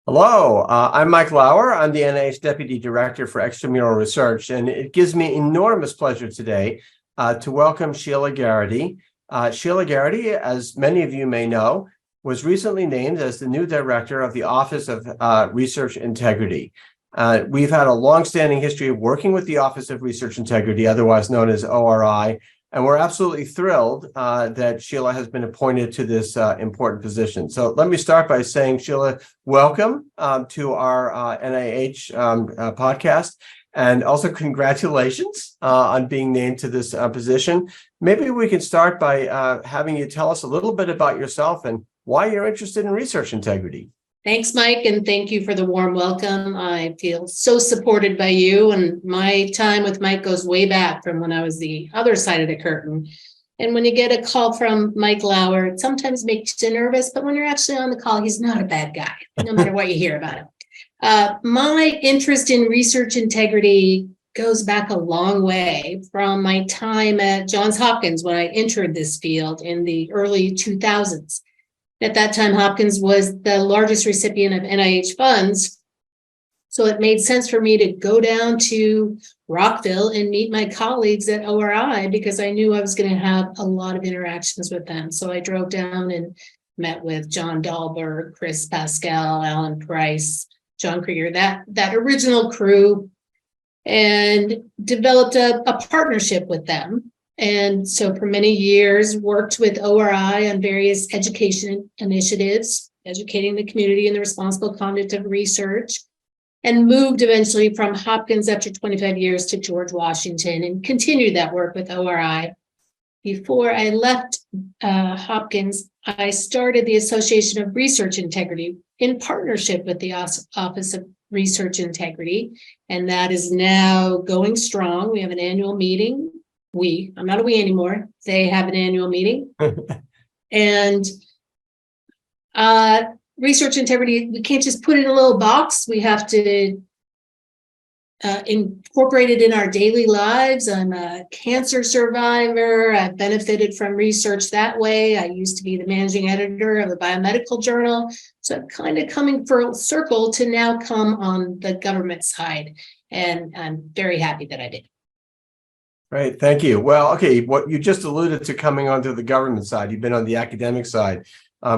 Hello, I'm Mike Lauer. I'm the NIH Deputy Director for Extramural Research, and it gives me enormous pleasure today to welcome Sheila Garrity. Sheila Garrity, as many of you may know, was recently named as the new Director of the Office of Research Integrity. We've had a longstanding history of working with the Office of Research Integrity, otherwise known as ORI, and we're absolutely thrilled that Sheila has been appointed to this important position. So let me start by saying, Sheila, welcome to our NIH podcast, and also congratulations on being named to this position. Maybe we can start by having you tell us a little bit about yourself and why you're interested in research integrity. Thanks, Mike, and thank you for the warm welcome. I feel so supported by you, and my time with Mike goes way back from when I was the other side of the curtain. And when you get a call from Mike Lauer, it sometimes makes you nervous, but when you're actually on the call, he's not a bad guy, no matter what you hear about him. My interest in research integrity goes back a long way from my time at Johns Hopkins when I entered this field in the early 2000s. At that time, Hopkins was the largest recipient of NIH funds. So it made sense for me to go down to Rockville and meet my colleagues at ORI because I knew I was going to have a lot of interactions with them. So I drove down and met with John Dahlberg, Chris Pascal, Alan Price, John Krieger, that original crew, and developed a partnership with them. And so for many years, worked with ORI on various education initiatives, educating the community in the responsible conduct of research, and moved eventually from Hopkins after 25 years to George Washington and continued that work with ORI. Before I left Hopkins, I started the Association of Research Integrity in partnership with the Office of Research Integrity, and that is now going strong. We have an annual meeting. I'm not a we anymore. They have an annual meeting. And research integrity, we can't just put it in a little box. We have to incorporate it in our daily lives. I'm a cancer survivor. I've benefited from research that way. I used to be the managing editor of a biomedical journal. So I'm kind of coming full circle to now come on the government side. And I'm very happy that I did. Great, thank you. Well, okay, what you just alluded to coming onto the government side, you've been on the academic side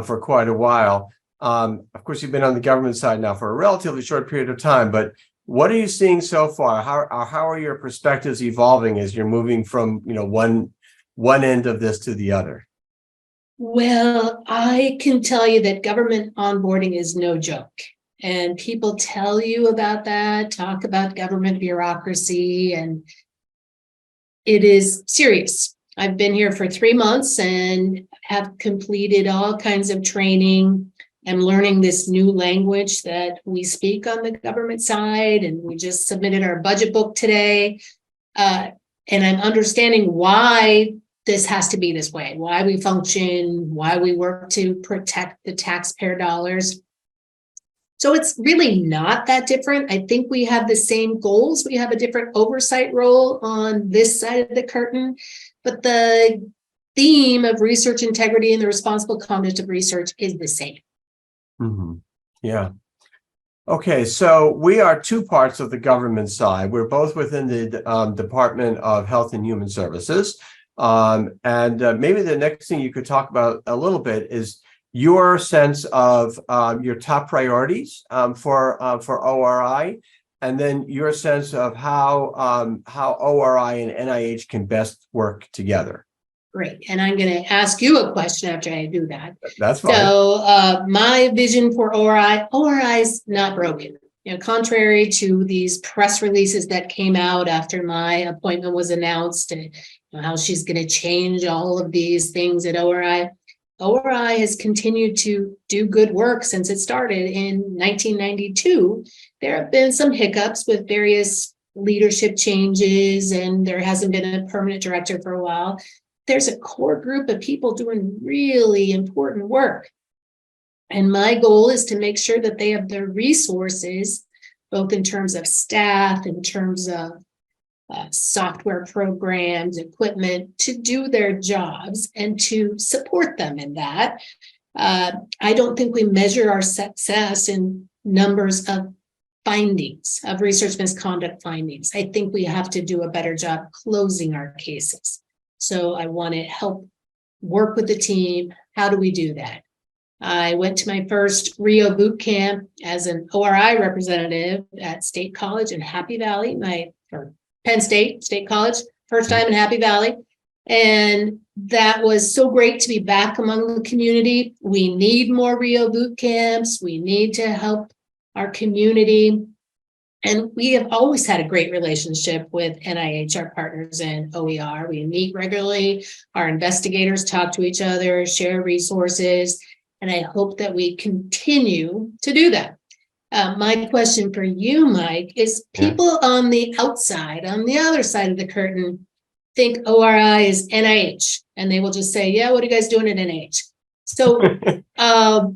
for quite a while. Of course, you've been on the government side now for a relatively short period of time, but what are you seeing so far? How are your perspectives evolving as you're moving from one end of this to the other? Well, I can tell you that government onboarding is no joke. And people tell you about that, talk about government bureaucracy, and it is serious. I've been here for 3 months and have completed all kinds of training. I'm learning this new language that we speak on the government side, and we just submitted our budget book today. And I'm understanding why this has to be this way, why we function, why we work to protect the taxpayer dollars. So it's really not that different. I think we have the same goals. We have a different oversight role on this side of the curtain, but the theme of research integrity and the responsible conduct of research is the same. Mm-hmm. Yeah. Okay, so we are two parts of the government side. We're both within the Department of Health and Human Services. And maybe the next thing you could talk about a little bit is your sense of your top priorities for ORI, and then your sense of how ORI and NIH can best work together. Great. And I'm going to ask you a question after I do that. That's fine. So my vision for ORI is not broken. Contrary to these press releases that came out after my appointment was announced and how she's going to change all of these things at ORI. ORI has continued to do good work since it started in 1992. There have been some hiccups with various leadership changes, and there hasn't been a permanent director for a while. There's a core group of people doing really important work. And my goal is to make sure that they have the resources, both in terms of staff, in terms of software programs, equipment, to do their jobs and to support them in that. I don't think we measure our success in numbers of findings, of research misconduct findings. I think we have to do a better job closing our cases. So I want to help work with the team. How do we do that? I went to my first Rio boot camp as an ORI representative at State College in Happy Valley, or Penn State College, first time in Happy Valley. And that was so great to be back among the community. We need more Rio boot camps. We need to help our community. And we have always had a great relationship with NIH, our partners in OER. We meet regularly. Our investigators talk to each other, share resources. And I hope that we continue to do that. My question for you, Mike, is people on the outside, on the other side of the curtain, think ORI is NIH, and they will just say, yeah, what are you guys doing at NIH? So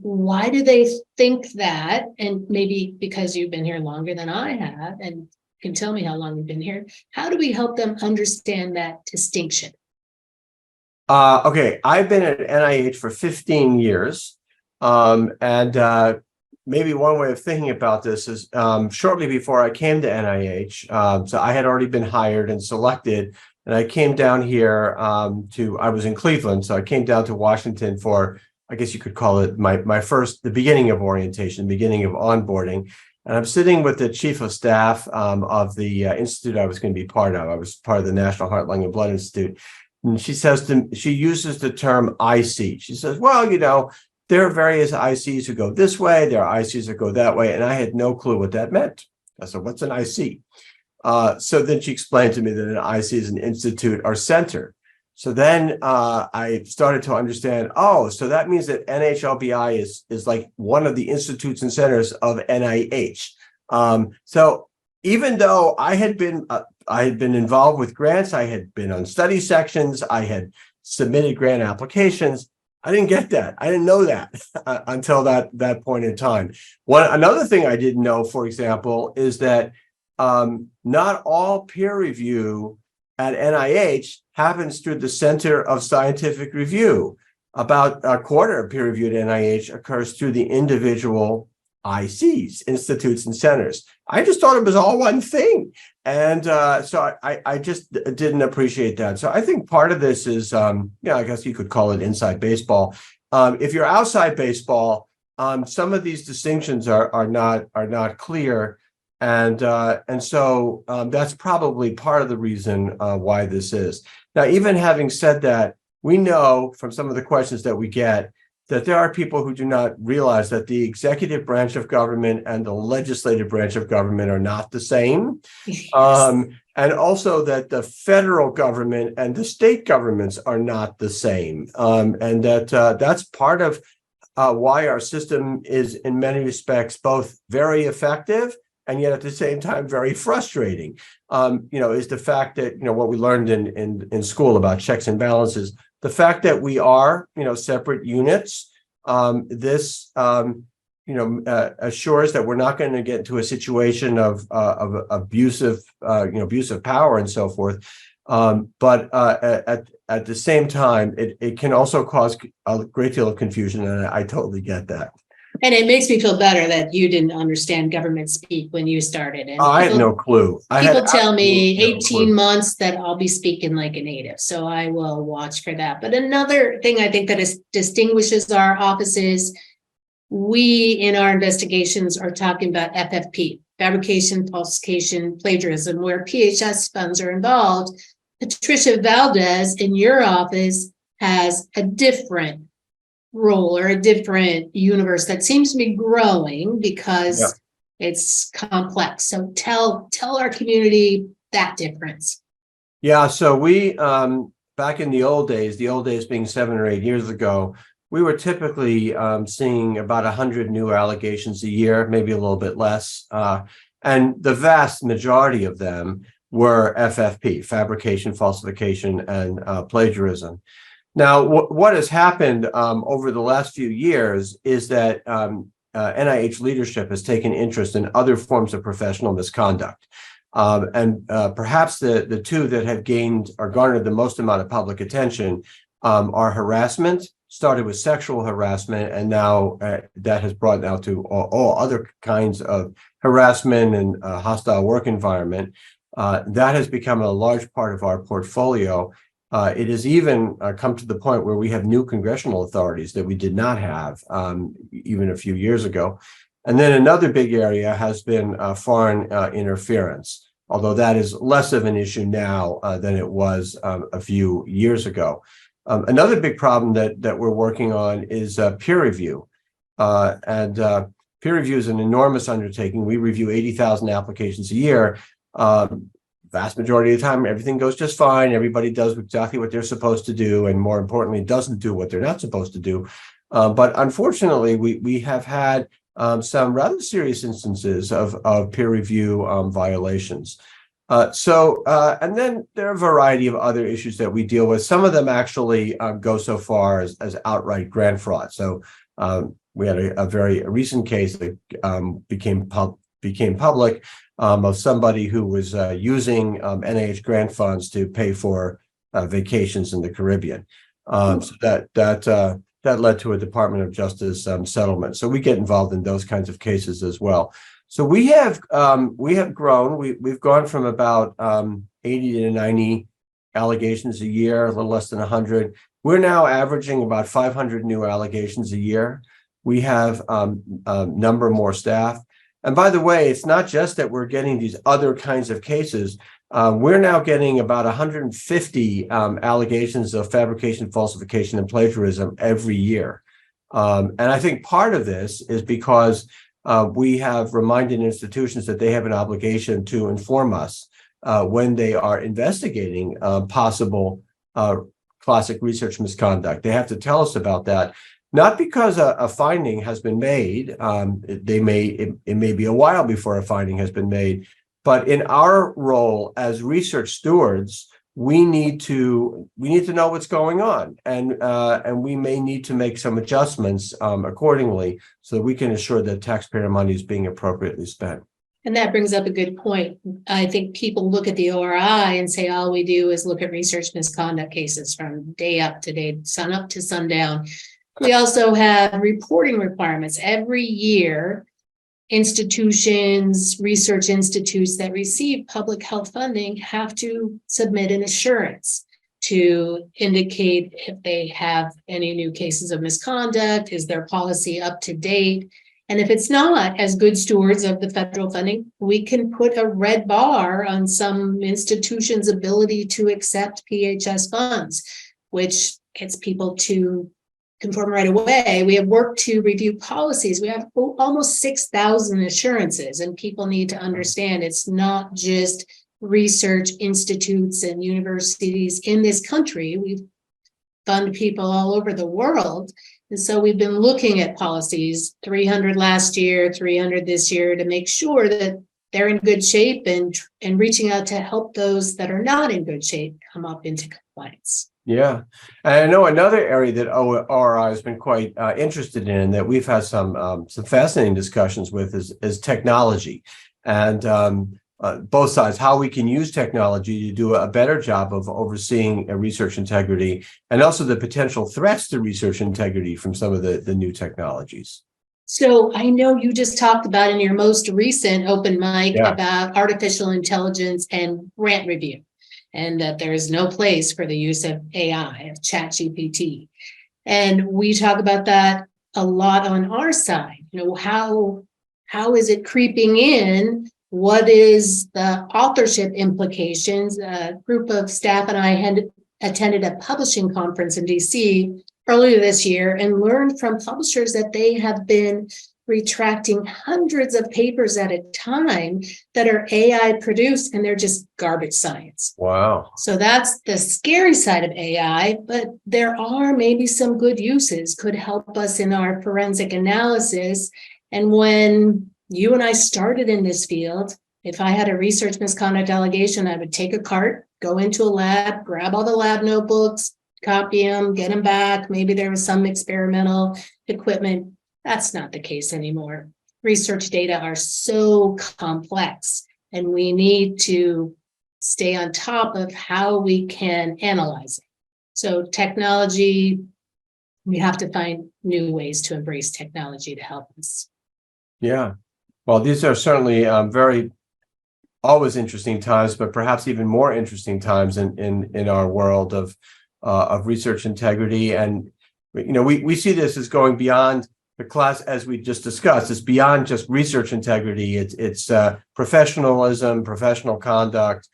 why do they think that? And maybe because you've been here longer than I have, and can tell me how long you've been here, how do we help them understand that distinction? Okay, I've been at NIH for 15 years. Maybe one way of thinking about this is shortly before I came to NIH, so I had already been hired and selected, and I came down here I was in Cleveland, so I came down to Washington for, I guess you could call it the beginning of orientation, beginning of onboarding. And I'm sitting with the chief of staff of the institute I was going to be part of. I was part of the National Heart, Lung, and Blood Institute. And she uses the term IC. She says, well, there are various ICs who go this way, there are ICs that go that way, and I had no clue what that meant. I said, what's an IC? So then she explained to me that an IC is an institute or center. So then I started to understand, so that means that NHLBI is like one of the institutes and centers of NIH. So even though I had been involved with grants, I had been on study sections, I had submitted grant applications, I didn't get that. I didn't know that until that point in time. Another thing I didn't know, for example, is that not all peer review at NIH happens through the Center of Scientific Review. About a quarter of peer review at NIH occurs through the individual ICs, institutes and centers. I just thought it was all one thing. And so I just didn't appreciate that. So I think part of this is, I guess you could call it inside baseball. If you're outside baseball, some of these distinctions are not clear. And so that's probably part of the reason why this is. Now, even having said that, we know from some of the questions that we get that there are people who do not realize that the executive branch of government and the legislative branch of government are not the same. Yes. And also that the federal government and the state governments are not the same. And that's part of why our system is in many respects both very effective and yet at the same time very frustrating. Is the fact that, what we learned in school about checks and balances, the fact that we are, separate units, this, assures that we're not going to get into a situation of abusive power and so forth. But at the same time, it can also cause a great deal of confusion, and I totally get that. And it makes me feel better that you didn't understand government speak when you started. And I had no clue. People tell me 18 months that I'll be speaking like a native. So I will watch for that. But another thing I think that distinguishes our offices, we in our investigations are talking about FFP, fabrication, falsification, plagiarism, where PHS funds are involved. Patricia Valdez in your office has a different role or a different universe that seems to be growing because it's complex. So tell our community that difference. Yeah, so we back in the old days being 7 or 8 years ago, we were typically seeing about 100 new allegations a year, maybe a little bit less. And the vast majority of them were FFP, fabrication, falsification, and plagiarism. Now, what has happened over the last few years is that NIH leadership has taken interest in other forms of professional misconduct. And perhaps the two that have gained or garnered the most amount of public attention are harassment, started with sexual harassment, and now that has brought now to all other kinds of harassment and hostile work environment. That has become a large part of our portfolio. It has even come to the point where we have new congressional authorities that we did not have even a few years ago. And then another big area has been foreign interference, although that is less of an issue now than it was a few years ago. Another big problem that we're working on is peer review. And peer review is an enormous undertaking. We review 80,000 applications a year. Vast majority of the time, everything goes just fine. Everybody does exactly what they're supposed to do, and more importantly, doesn't do what they're not supposed to do. But unfortunately, we have had some rather serious instances of peer review violations. And then there are a variety of other issues that we deal with. Some of them actually go so far as outright grant fraud. So we had a very recent case that became public of somebody who was using NIH grant funds to pay for vacations in the Caribbean. So that led to a Department of Justice settlement. So we get involved in those kinds of cases as well. So we have grown. We've gone from about 80 to 90 allegations a year, a little less than 100. We're now averaging about 500 new allegations a year. We have a number more staff. And by the way, it's not just that we're getting these other kinds of cases. We're now getting about 150 allegations of fabrication, falsification, and plagiarism every year. And I think part of this is because we have reminded institutions that they have an obligation to inform us when they are investigating possible classic research misconduct. They have to tell us about that. Not because a finding has been made, it may be a while before a finding has been made, but in our role as research stewards, we need to know what's going on, and we may need to make some adjustments accordingly so that we can ensure that taxpayer money is being appropriately spent. And that brings up a good point. I think people look at the ORI and say all we do is look at research misconduct cases from day up to day, sun up to sundown. We also have reporting requirements. Every year, institutions, research institutes that receive public health funding have to submit an assurance to indicate if they have any new cases of misconduct, is their policy up to date? And if it's not, as good stewards of the federal funding, we can put a red bar on some institution's ability to accept PHS funds, which gets people to conform right away. We have worked to review policies. We have almost 6,000 assurances, and people need to understand it's not just research institutes and universities in this country. We fund people all over the world. And so we've been looking at policies, 300 last year, 300 this year, to make sure that they're in good shape and reaching out to help those that are not in good shape come up into compliance. Yeah, and I know another area that ORI has been quite interested in, that we've had some fascinating discussions with, is technology, and both sides, how we can use technology to do a better job of overseeing research integrity, and also the potential threats to research integrity from some of the new technologies. So I know you just talked about in your most recent open mic about artificial intelligence and grant review, and that there is no place for the use of AI, of ChatGPT. And we talk about that a lot on our side. You know, how is it creeping in? What is the authorship implications? A group of staff and I had attended a publishing conference in DC earlier this year and learned from publishers that they have been retracting hundreds of papers at a time that are AI produced, and they're just garbage science. Wow. So that's the scary side of AI, but there are maybe some good uses, could help us in our forensic analysis. And when you and I started in this field, if I had a research misconduct allegation, I would take a cart, go into a lab, grab all the lab notebooks, copy them, get them back. Maybe there was some experimental equipment. That's not the case anymore. Research data are so complex, and we need to stay on top of how we can analyze it. So technology we have to find new ways to embrace technology to help us. Yeah. Well, these are certainly very always interesting times, but perhaps even more interesting times in our world of research integrity. And we see this as going beyond the class, as we just discussed. It's beyond just research integrity. It's professionalism, professional conduct.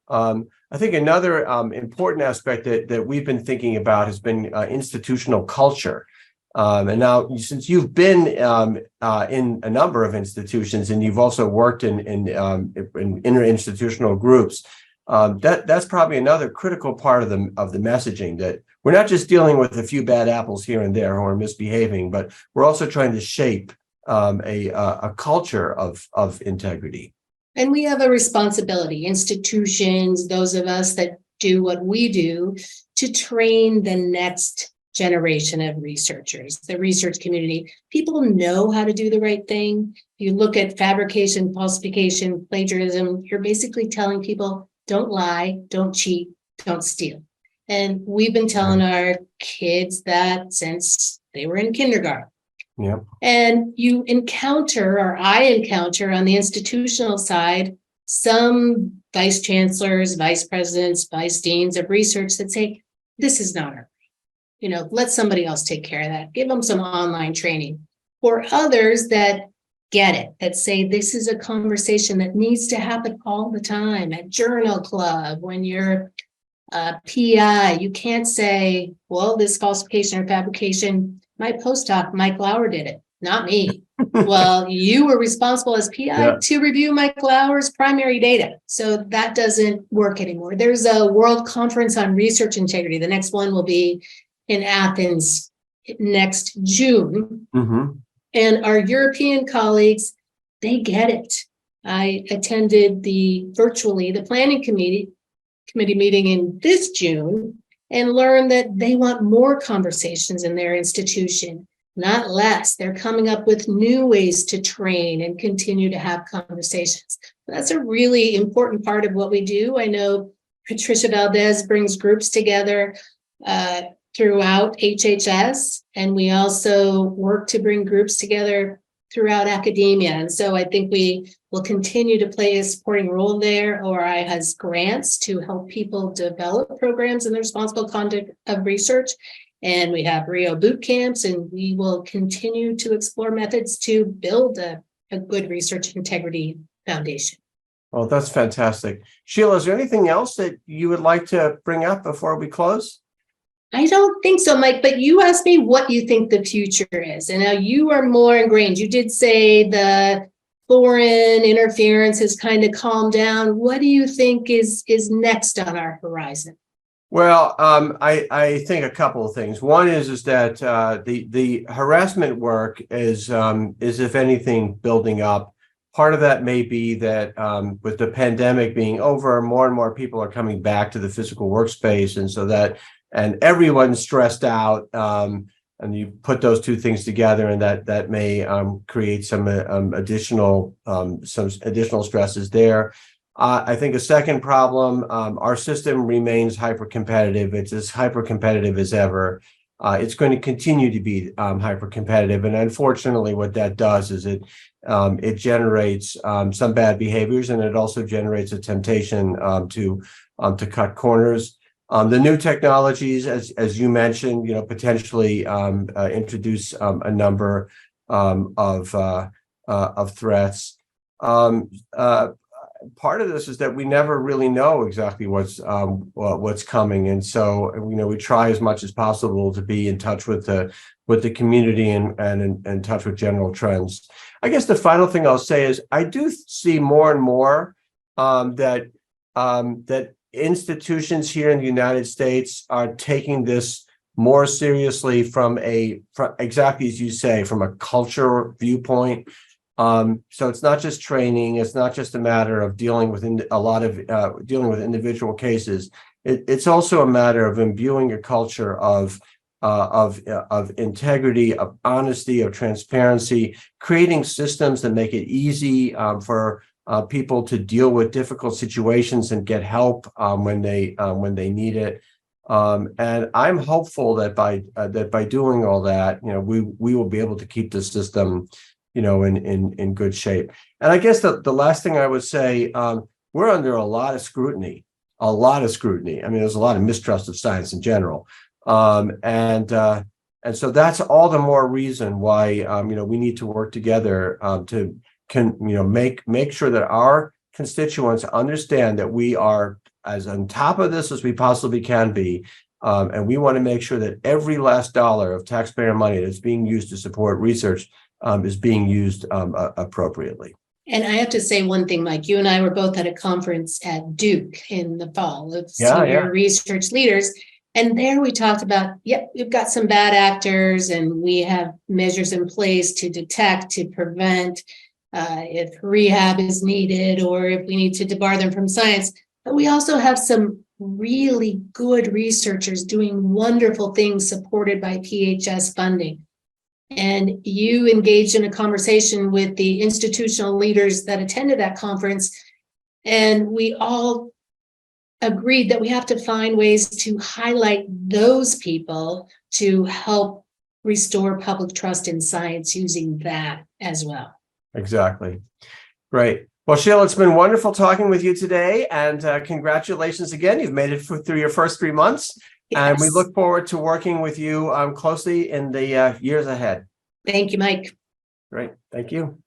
I think another important aspect that we've been thinking about has been institutional culture. And now, since you've been in a number of institutions and you've also worked in interinstitutional groups, that's probably another critical part of the messaging, that we're not just dealing with a few bad apples here and there who are misbehaving, but we're also trying to shape a culture of integrity. And we have a responsibility, institutions, those of us that do what we do, to train the next generation of researchers, the research community. People know how to do the right thing. If you look at fabrication, falsification, plagiarism, you're basically telling people, don't lie, don't cheat, don't steal. And we've been telling our kids that since they were in kindergarten. Yep. And you encounter, or I encounter on the institutional side, some vice chancellors, vice presidents, vice deans of research that say, this is not our, let somebody else take care of that. Give them some online training. Or others that get it, that say this is a conversation that needs to happen all the time at journal club. When you're a PI, you can't say, well, this falsification or fabrication, my postdoc, Mike Lauer, did it, not me. Well, you were responsible as PI to review Mike Lauer's primary data. So that doesn't work anymore. There's a World Conference on Research Integrity. The next one will be in Athens next June. Mm-hmm. And our European colleagues, they get it. I attended the planning committee meeting in this June and learned that they want more conversations in their institution, not less. They're coming up with new ways to train and continue to have conversations. That's a really important part of what we do. I know Patricia Valdez brings groups together throughout HHS, and we also work to bring groups together throughout academia. And so I think we will continue to play a supporting role there. ORI has grants to help people develop programs in the responsible conduct of research. And we have Rio boot camps, and we will continue to explore methods to build a good research integrity foundation. Well, that's fantastic. Sheila, is there anything else that you would like to bring up before we close? I don't think so, Mike, but you asked me what you think the future is. And now you are more ingrained. You did say the foreign interference has kind of calmed down. What do you think is next on our horizon? Well, I think a couple of things. One is that the harassment work is if anything building up. Part of that may be that with the pandemic being over, more and more people are coming back to the physical workspace, and everyone's stressed out. And you put those two things together, and that may create some additional stresses there. I think a second problem, our system remains hyper-competitive. It's as hyper-competitive as ever. It's going to continue to be hyper-competitive. And unfortunately, what that does is it generates some bad behaviors, and it also generates a temptation to cut corners. The new technologies, as you mentioned, potentially introduce a number of threats. Part of this is that we never really know exactly what's coming, and so we try as much as possible to be in touch with the community and in touch with general trends. I guess the final thing I'll say is I do see more and more that institutions here in the United States are taking this more seriously from exactly as you say, from a culture viewpoint. So it's not just training. It's not just a matter of dealing with dealing with individual cases. It's also a matter of imbuing a culture of integrity, of honesty, of transparency, creating systems that make it easy for people to deal with difficult situations and get help when they need it. And I'm hopeful that by doing all that, we will be able to keep the system, in good shape. And I guess the last thing I would say, we're under a lot of scrutiny. I mean, there's a lot of mistrust of science in general. And so that's all the more reason why, we need to work together to make sure that our constituents understand that we are as on top of this as we possibly can be. And we want to make sure that every last dollar of taxpayer money that's being used to support research is being used appropriately. And I have to say one thing, Mike, you and I were both at a conference at Duke in the fall of senior research leaders. And there we talked about, we've got some bad actors and we have measures in place to detect, to prevent if rehab is needed or if we need to debar them from science. But we also have some really good researchers doing wonderful things supported by PHS funding. And you engaged in a conversation with the institutional leaders that attended that conference. And we all agreed that we have to find ways to highlight those people to help restore public trust in science using that as well. Exactly. Great. Well, Sheila, it's been wonderful talking with you today, and congratulations again. You've made it through your first 3 months, and we look forward to working with you closely in the years ahead. Thank you, Mike. Great. Thank you.